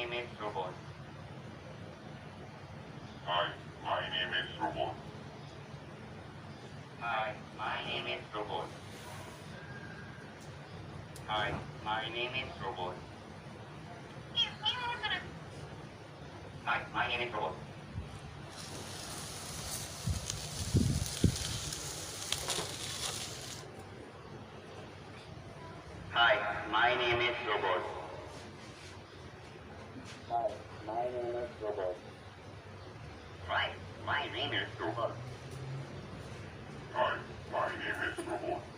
name is Robot. Hi, my name is Robot. Hi, my name is Robot. Hi, my name is Robot. Hi, my name is Robot. Hi, my name is Robot. Hi, my name is Robot. Hi, my name is Robot. Hi, my name is Robot.